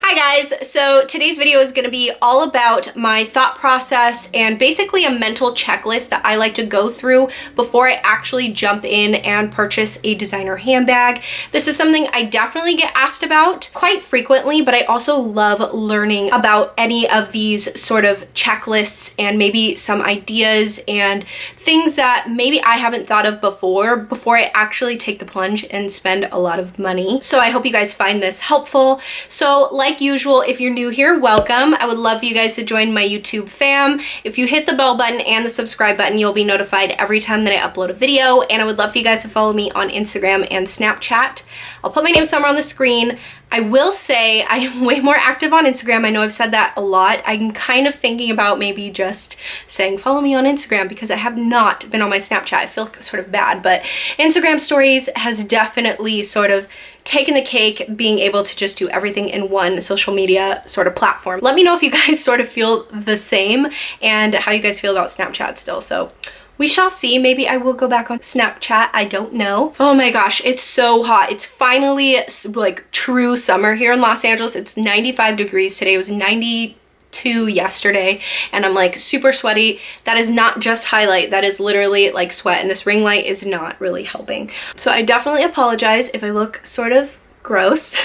Hi guys, so today's video is going to be all about my thought process and basically a mental checklist that I like to go through before I actually jump in and purchase a designer handbag. This is something I definitely get asked about quite frequently, but I also love learning about any of these sort of checklists and maybe some ideas and things that maybe I haven't thought of before I actually take the plunge and spend a lot of money. So I hope you guys find this helpful. So like usual, if you're new here, welcome. I would love for you guys to join my YouTube fam. If you hit the bell button and the subscribe button, you'll be notified every time that I upload a video. And I would love for you guys to follow me on Instagram and Snapchat. I'll put my name somewhere on the screen. I will say I am way more active on Instagram. I know I've said that a lot. I'm kind of thinking about maybe just saying follow me on Instagram because I have not been on my Snapchat. I feel sort of bad, but Instagram stories has definitely sort of taken the cake, being able to just do everything in one social media sort of platform. Let me know if you guys sort of feel the same and how you guys feel about Snapchat still. So we shall see. Maybe I will go back on Snapchat. I don't know. Oh my gosh, it's so hot. It's finally like true summer here in Los Angeles. It's 95 degrees today. It was 92 yesterday and I'm like super sweaty. That is not just highlight, that is literally like sweat, and this ring light is not really helping. So I definitely apologize if I look sort of gross.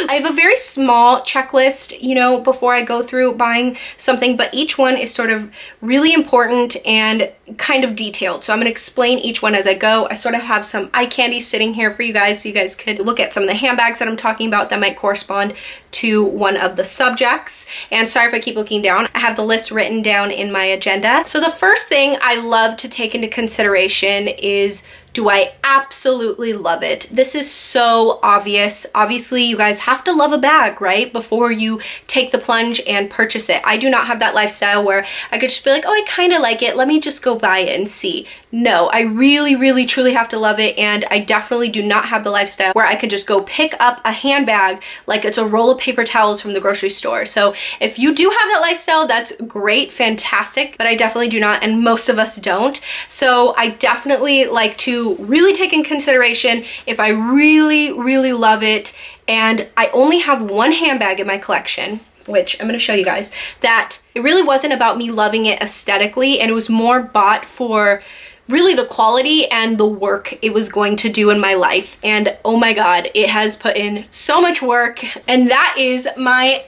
I have a very small checklist, you know, before I go through buying something, but each one is sort of really important and kind of detailed. So I'm gonna explain each one as I go. I sort of have some eye candy sitting here for you guys so you guys could look at some of the handbags that I'm talking about that might correspond to one of the subjects. And sorry if I keep looking down. I have the list written down in my agenda. So the first thing I love to take into consideration is, do I absolutely love it? This is so obvious. Obviously, you guys have to love a bag, right? Before you take the plunge and purchase it. I do not have that lifestyle where I could just be like, oh, I kind of like it. Let me just go buy it and see. No, I really, really, truly have to love it. And I definitely do not have the lifestyle where I could just go pick up a handbag like it's a roll of paper towels from the grocery store. So if you do have that lifestyle, that's great, fantastic, but I definitely do not, and most of us don't. So I definitely like to really take in consideration if I really, really love it, and I only have one handbag in my collection, which I'm going to show you guys, that it really wasn't about me loving it aesthetically, and it was more bought for really the quality and the work it was going to do in my life. And oh my god, it has put in so much work, and that is my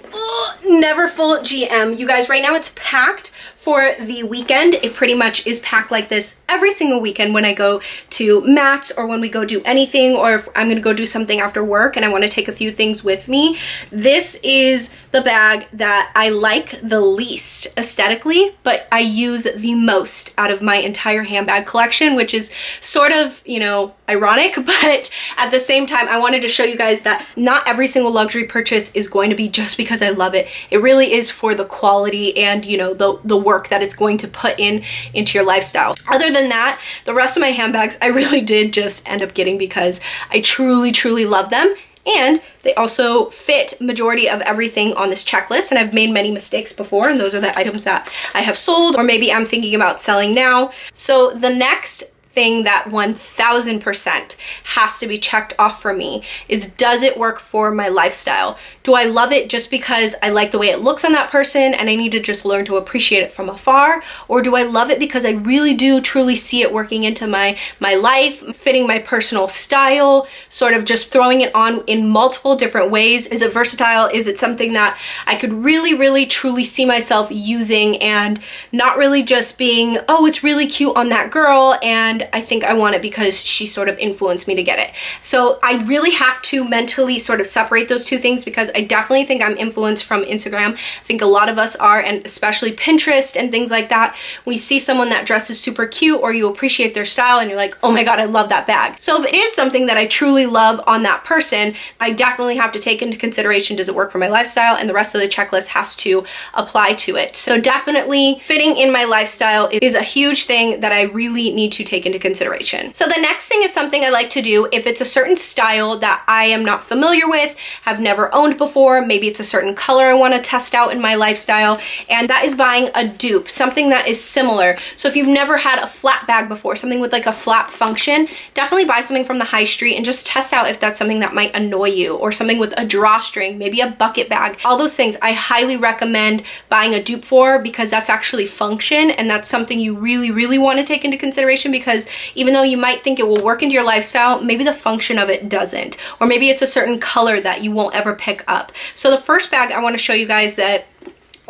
Neverfull GM. You guys, right now it's packed for the weekend. It pretty much is packed like this every single weekend when I go to Matt's or when we go do anything, or if I'm gonna go do something after work and I want to take a few things with me. This is the bag that I like the least aesthetically, but I use the most out of my entire handbag collection, which is sort of, you know, ironic, but at the same time, I wanted to show you guys that not every single luxury purchase is going to be just because I love it. It really is for the quality and, you know, the work that it's going to put into your lifestyle. Other than that, the rest of my handbags I really did just end up getting because I truly, truly love them. And they also fit majority of everything on this checklist, and I've made many mistakes before, and those are the items that I have sold or maybe I'm thinking about selling now. So the next thing that 1000% has to be checked off for me is, does it work for my lifestyle? Do I love it just because I like the way it looks on that person and I need to just learn to appreciate it from afar? Or do I love it because I really do truly see it working into my life, fitting my personal style, sort of just throwing it on in multiple different ways? Is it versatile? Is it something that I could really, really, truly see myself using and not really just being, oh, it's really cute on that girl and I think I want it because she sort of influenced me to get it. So I really have to mentally sort of separate those two things, because I definitely think I'm influenced from Instagram. I think a lot of us are, and especially Pinterest and things like that. We see someone that dresses super cute, or you appreciate their style and you're like, oh my god, I love that bag. So if it is something that I truly love on that person, I definitely have to take into consideration, does it work for my lifestyle? And the rest of the checklist has to apply to it. So definitely fitting in my lifestyle is a huge thing that I really need to take into into consideration. So the next thing is something I like to do if it's a certain style that I am not familiar with, have never owned before, maybe it's a certain color I want to test out in my lifestyle, and that is buying a dupe, something that is similar. So if you've never had a flat bag before, something with like a flap function, definitely buy something from the high street and just test out if that's something that might annoy you, or something with a drawstring, maybe a bucket bag. All those things I highly recommend buying a dupe for, because that's actually function, and that's something you really want to take into consideration, because even though you might think it will work into your lifestyle, maybe the function of it doesn't, or maybe it's a certain color that you won't ever pick up. So the first bag I want to show you guys that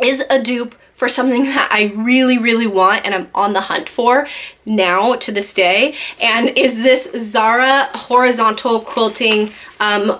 is a dupe for something that I really want and I'm on the hunt for now to this day, and is this Zara horizontal quilting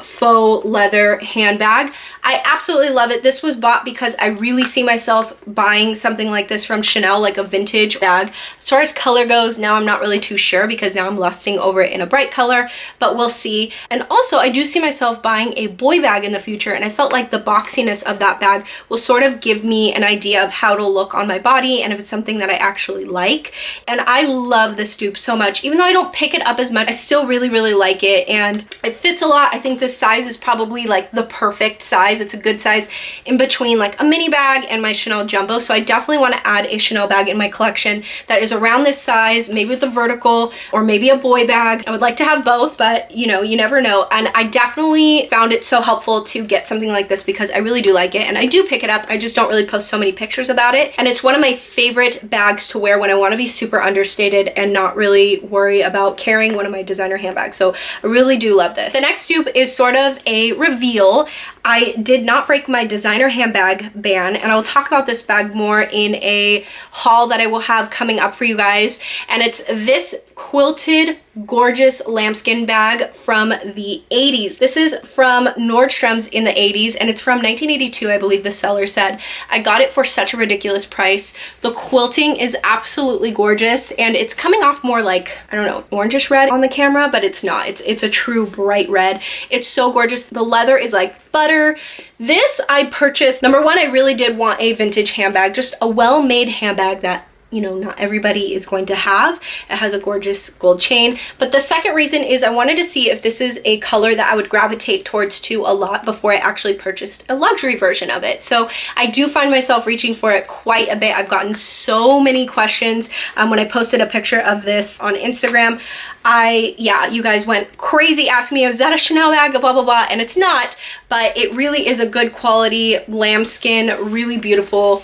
faux leather handbag. I absolutely love it. This was bought because I really see myself buying something like this from Chanel, like a vintage bag. As far as color goes, now I'm not really too sure, because now I'm lusting over it in a bright color, but we'll see. And also I do see myself buying a boy bag in the future, and I felt like the boxiness of that bag will sort of give me an idea of how to look on my body and if it's something that I actually like. And I love this dupe so much. Even though I don't pick it up as much, I still really like it, and it fits a lot. I think this size is probably like the perfect size. It's a good size in between like a mini bag and my Chanel jumbo. So I definitely want to add a Chanel bag in my collection that is around this size, maybe with the vertical, or maybe a boy bag. I would like to have both, but you know, you never know. And I definitely found it so helpful to get something like this, because I really do like it, and I do pick it up. I just don't really post so many pictures about it. And it's one of my favorite bags to wear when I want to be super understated and not really worry about carrying one of my designer handbags. So I really do love this. The next dupe is sort of a reveal. I did not break my designer handbag ban, and I'll talk about this bag more in a haul that I will have coming up for you guys. And it's this quilted gorgeous lambskin bag from the 80s. This is from Nordstrom's in the 80s, and it's from 1982, I believe the seller said. I got it for such a ridiculous price. The quilting is absolutely gorgeous, and it's coming off more like, I don't know, orangish red on the camera, but it's not. It's a true bright red. It's so gorgeous. The leather is like butter. This I purchased. Number one, I really did want a vintage handbag, just a well-made handbag that, you know, not everybody is going to have. It has a gorgeous gold chain. But the second reason is I wanted to see if this is a color that I would gravitate towards too a lot before I actually purchased a luxury version of it. So I do find myself reaching for it quite a bit. I've gotten so many questions when I posted a picture of this on Instagram. Yeah, you guys went crazy asking me, is that a Chanel bag, blah, blah, blah. And it's not, but it really is a good quality lambskin, really beautiful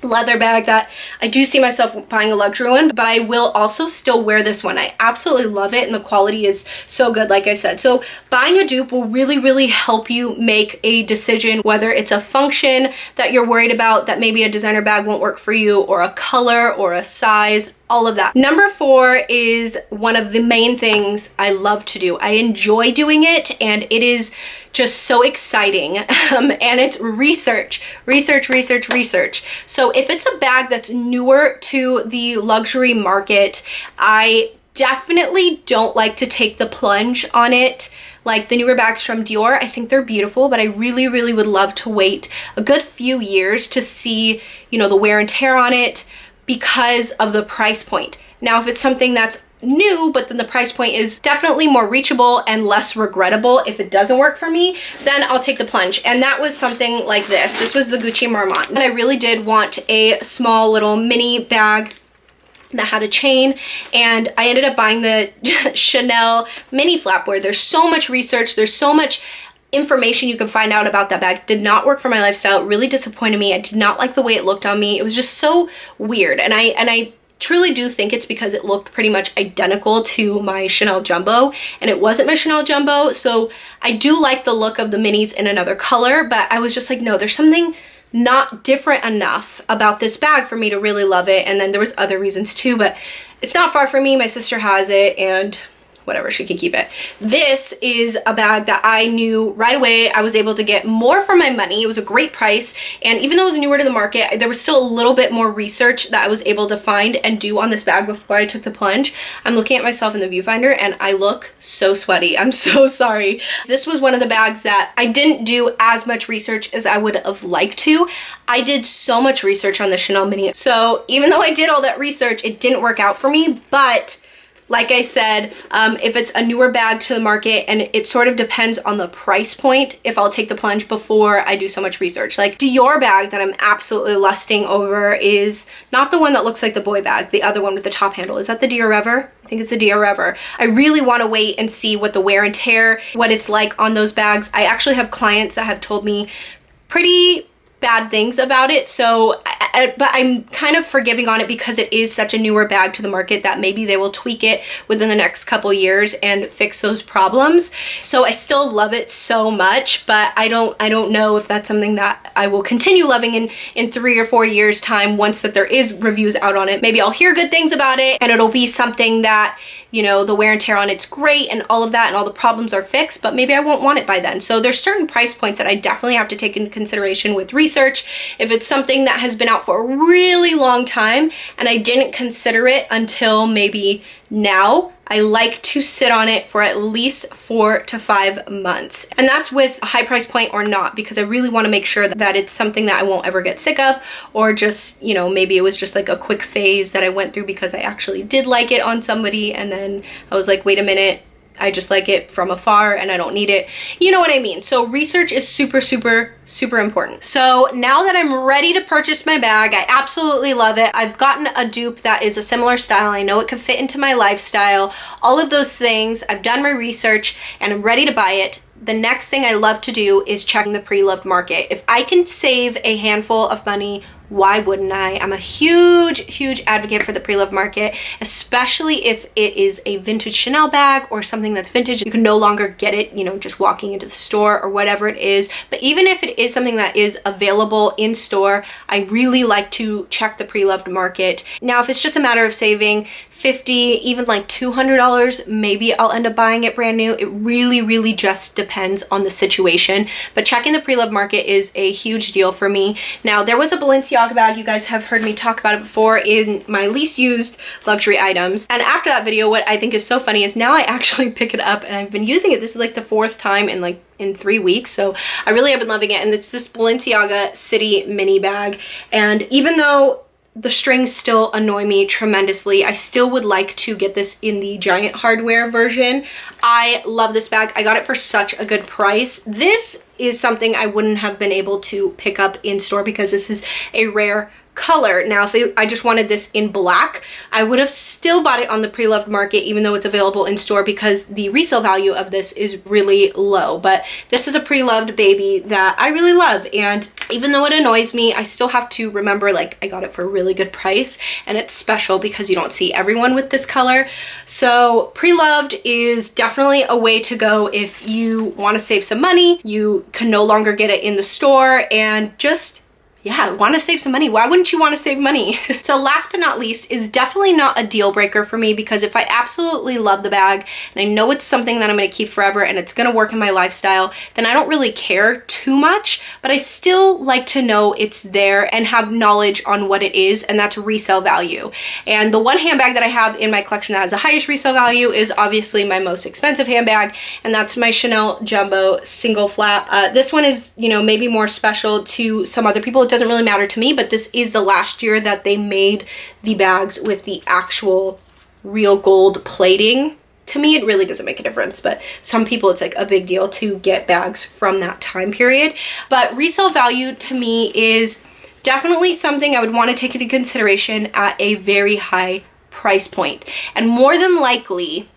leather bag that I do see myself buying a luxury one, but I will also still wear this one. I absolutely love it, and the quality is so good, like I said. So buying a dupe will really help you make a decision, whether it's a function that you're worried about that maybe a designer bag won't work for you, or a color or a size, all of that. Number 4 is one of the main things I love to do. I enjoy doing it, and it is just so exciting. And it's research. So if it's a bag that's newer to the luxury market, I definitely don't like to take the plunge on it. Like the newer bags from Dior, I think they're beautiful, but I really would love to wait a good few years to see, you know, the wear and tear on it, because of the price point. Now, if it's something that's new, but then the price point is definitely more reachable and less regrettable if it doesn't work for me, then I'll take the plunge. And that was something like this. This was the Gucci Marmont. And I really did want a small little mini bag that had a chain, and I ended up buying the Chanel mini flapboard. There's so much research, there's so much information you can find out about that bag. Did not work for my lifestyle. It really disappointed me. I did not like the way it looked on me. It was just so weird, and I truly do think it's because it looked pretty much identical to my Chanel jumbo, and it wasn't my Chanel jumbo. So I do like the look of the minis in another color, but I was just like, no, there's something not different enough about this bag for me to really love it. And then there was other reasons too, but it's not far from me. My sister has it, and whatever, she can keep it. This is a bag that I knew right away I was able to get more for my money. It was a great price, and even though it was newer to the market, there was still a little bit more research that I was able to find and do on this bag before I took the plunge. I'm looking at myself in the viewfinder and I look so sweaty. I'm so sorry. This was one of the bags that I didn't do as much research as I would have liked to. I did so much research on the Chanel mini. So even though I did all that research, it didn't work out for me, but Like I said, if it's a newer bag to the market, and it sort of depends on the price point, if I'll take the plunge before I do so much research. Like Dior bag that I'm absolutely lusting over is not the one that looks like the boy bag, the other one with the top handle. Is that the Dior Rever? I think it's the Dior Rever. I really want to wait and see what the wear and tear, what it's like on those bags. I actually have clients that have told me pretty bad things about it, so but I'm kind of forgiving on it because it is such a newer bag to the market that maybe they will tweak it within the next couple years and fix those problems. So I still love it so much, but I don't know if that's something that I will continue loving in 3 or 4 years time once that there is reviews out on it. Maybe I'll hear good things about it and it'll be something that, you know, the wear and tear on it's great and all of that and all the problems are fixed, but maybe I won't want it by then. So there's certain price points that I definitely have to take into consideration with research. If it's something that has been out for a really long time and I didn't consider it until maybe now, I like to sit on it for at least 4 to 5 months. And that's with a high price point or not, because I really want to make sure that it's something that I won't ever get sick of, or just, you know, maybe it was just like a quick phase that I went through because I actually did like it on somebody and then I was like, wait a minute, I just like it from afar and I don't need it. You know what I mean? So research is super, super, super important. So now that I'm ready to purchase my bag, I absolutely love it. I've gotten a dupe that is a similar style. I know it can fit into my lifestyle, all of those things. I've done my research and I'm ready to buy it. The next thing I love to do is checking the Preloved Market. If I can save a handful of money, why wouldn't I? I'm a huge, huge advocate for the Preloved Market, especially if it is a vintage Chanel bag or something that's vintage. You can no longer get it, you know, just walking into the store or whatever it is. But even if it is something that is available in store, I really like to check the Preloved Market. Now, if it's just a matter of saving $50, even like $200, maybe I'll end up buying it brand new. It really, really just depends on the situation. But checking the Preloved Market is a huge deal for me. Now, there was a Balenciaga bag, you guys have heard me talk about it before, in my least used luxury items. And after that video, what I think is so funny is now I actually pick it up and I've been using it. This is like the 4th time in 3 weeks, so I really have been loving it. And it's this Balenciaga City mini bag, and even though the strings still annoy me tremendously, I still would like to get this in the giant hardware version. I love this bag. I got it for such a good price. This is something I wouldn't have been able to pick up in store because this is a rare color. Now, if I just wanted this in black, I would have still bought it on the Preloved Market, even though it's available in store, because the resale value of this is really low. But this is a Preloved baby that I really love, and even though it annoys me, I still have to remember, like, I got it for a really good price and it's special because you don't see everyone with this color. So Preloved is definitely a way to go if you want to save some money, you can no longer get it in the store, and just want to save some money. Why wouldn't you want to save money? So last but not least is definitely not a deal breaker for me, because if I absolutely love the bag and I know it's something that I'm going to keep forever and it's going to work in my lifestyle, then I don't really care too much, but I still like to know it's there and have knowledge on what it is, and that's resale value. And the one handbag that I have in my collection that has the highest resale value is obviously my most expensive handbag, and that's my Chanel Jumbo single flap. This one is, you know, maybe more special to some other people. It doesn't really matter to me, but this is the last year that they made the bags with the actual real gold plating. To me, it really doesn't make a difference, but some people it's like a big deal to get bags from that time period. But resale value to me is definitely something I would want to take into consideration at a very high price point. And more than likely,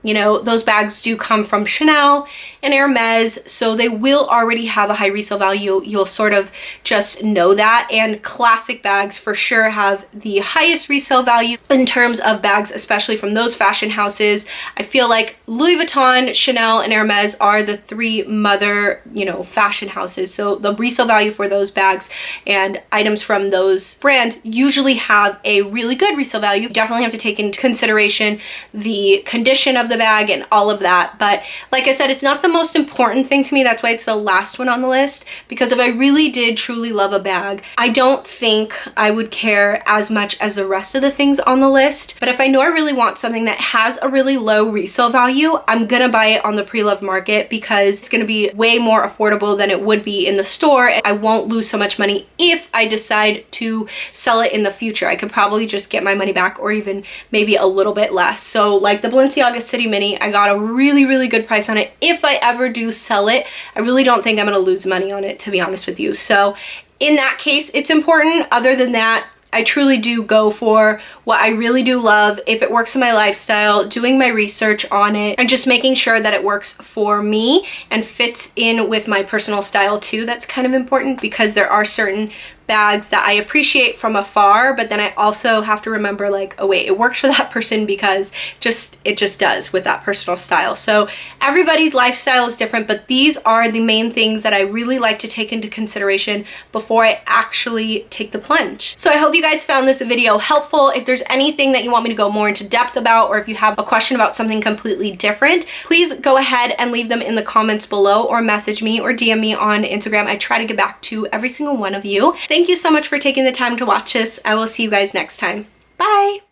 you know, those bags do come from Chanel and Hermes, so they will already have a high resale value. You'll sort of just know that. And classic bags for sure have the highest resale value in terms of bags, especially from those fashion houses. I feel like Louis Vuitton, Chanel, and Hermes are the 3 mother, you know, fashion houses. So the resale value for those bags and items from those brands usually have a really good resale value. You definitely have to take into consideration the condition of the the bag and all of that. But like I said, it's not the most important thing to me. That's why it's the last one on the list, because if I really did truly love a bag, I don't think I would care as much as the rest of the things on the list. But if I know I really want something that has a really low resale value, I'm gonna buy it on the Preloved Market because it's gonna be way more affordable than it would be in the store, and I won't lose so much money if I decide to sell it in the future. I could probably just get my money back, or even maybe a little bit less. So like the Balenciaga City Mini, I got a really good price on it. If I ever do sell it, I really don't think I'm gonna lose money on it, to be honest with you. So in that case, it's important. Other than that, I truly do go for what I really do love. If it works in my lifestyle, doing my research on it, and just making sure that it works for me and fits in with my personal style too. That's kind of important, because there are certain bags that I appreciate from afar, but then I also have to remember like, oh wait, it works for that person because it just does with that personal style. So everybody's lifestyle is different, but these are the main things that I really like to take into consideration before I actually take the plunge. So I hope you guys found this video helpful. If there's anything that you want me to go more into depth about, or if you have a question about something completely different, please go ahead and leave them in the comments below, or message me or DM me on Instagram. I try to get back to every single one of you. Thank you so much for taking the time to watch this. I will see you guys next time. Bye!